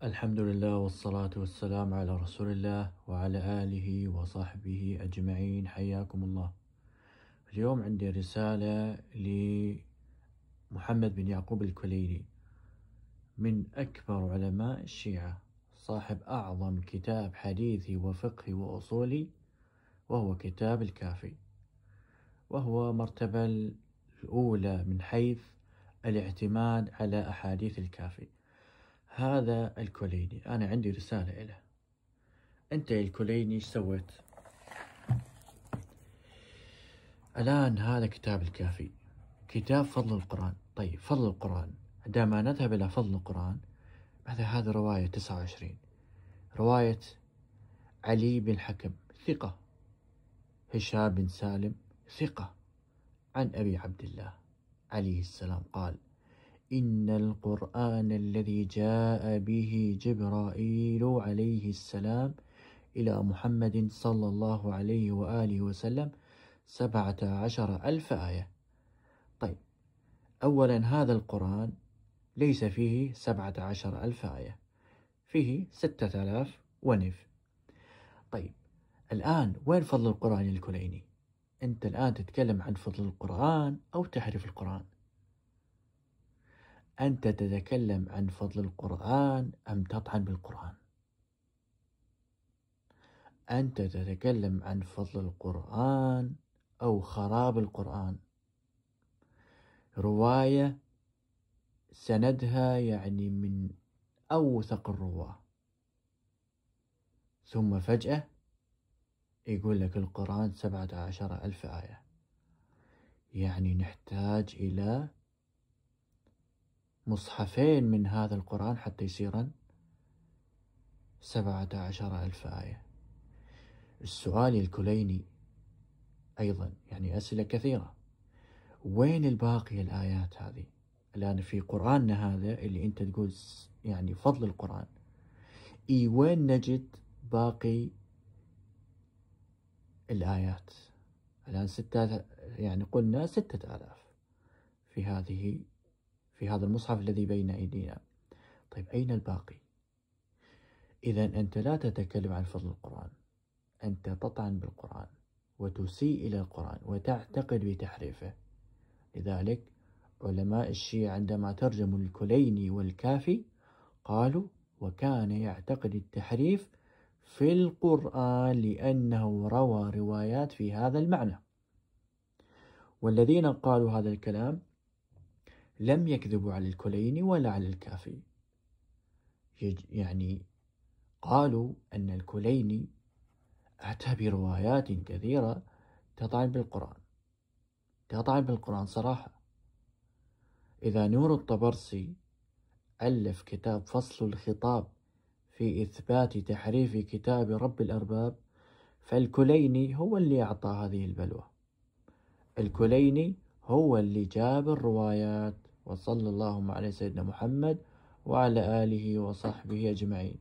الحمد لله والصلاة والسلام على رسول الله وعلى آله وصحبه أجمعين. حياكم الله. اليوم عندي رسالة لمحمد بن يعقوب الكليني، من أكبر علماء الشيعة، صاحب أعظم كتاب حديثي وفقهي وأصولي، وهو كتاب الكافي، وهو مرتبة الأولى من حيث الاعتماد على أحاديث الكافي. هذا الكليني، أنا عندي رسالة له. أنت يا الكليني إيش سويت؟ الآن هذا كتاب الكافي، كتاب فضل القرآن. طيب فضل القرآن، عندما نذهب إلى فضل القرآن، مثلا هذه رواية 29، رواية علي بن الحكم ثقة، هشام بن سالم ثقة، عن أبي عبد الله عليه السلام قال: إن القرآن الذي جاء به جبرائيل عليه السلام إلى محمد صلى الله عليه وآله وسلم 17,000 آية. طيب، أولا هذا القرآن ليس فيه 17,000 آية، فيه 6,000 ونف. طيب الآن وين فضل القرآن الكليني؟ أنت الآن تتكلم عن فضل القرآن أو تحريف القرآن؟ أنت تتكلم عن فضل القرآن أم تطعن بالقرآن؟ أنت تتكلم عن فضل القرآن أو خراب القرآن؟ رواية سندها يعني من أوثق الرواة، ثم فجأة يقول لك القرآن 17,000 آية. يعني نحتاج إلى مصحفين من هذا القرآن حتى يصيرن 17,000 آية. السؤال الكليني أيضا يعني أسئلة كثيرة، وين الباقي الآيات هذه؟ الآن في قرآننا هذا اللي أنت تقول يعني فضل القرآن، وين نجد باقي الآيات؟ الآن يعني قلنا 6,000 في هذا المصحف الذي بين أيدينا. طيب أين الباقي؟ إذا أنت لا تتكلم عن فضل القرآن، أنت تطعن بالقرآن وتسيء إلى القرآن وتعتقد بتحريفه. لذلك علماء الشيعة عندما ترجموا الكليني والكافي قالوا: وكان يعتقد التحريف في القرآن لأنه روى روايات في هذا المعنى. والذين قالوا هذا الكلام لم يكذبوا على الكليني ولا على الكافي، يعني قالوا أن الكليني أتى بروايات كثيرة تطعن بالقرآن صراحة. إذا نور الطبرسي ألف كتاب فصل الخطاب في إثبات تحريف كتاب رب الأرباب، فالكليني هو اللي أعطى هذه البلوى، الكليني هو اللي جاب الروايات. وصلى اللهم على سيدنا محمد وعلى آله وصحبه أجمعين.